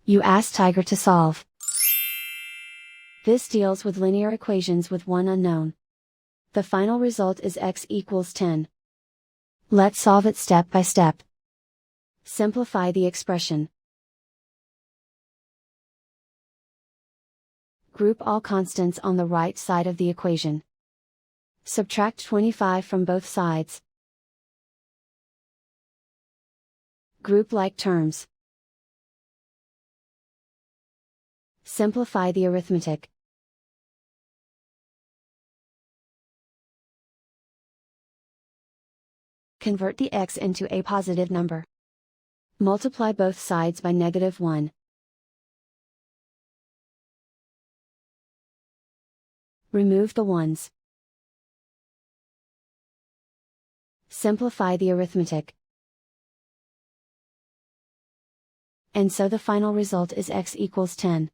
You ask Tiger to solve. This deals with linear equations with one unknown. The final result is x equals 10. Let's solve it step by step. Simplify the expression. Group all constants on the right side of the equation. Subtract 25 from both sides. Group like terms. Simplify the arithmetic. Convert the x into a positive number. Multiply both sides by -1. Remove the ones. Simplify the arithmetic. And so the final result is x equals 10.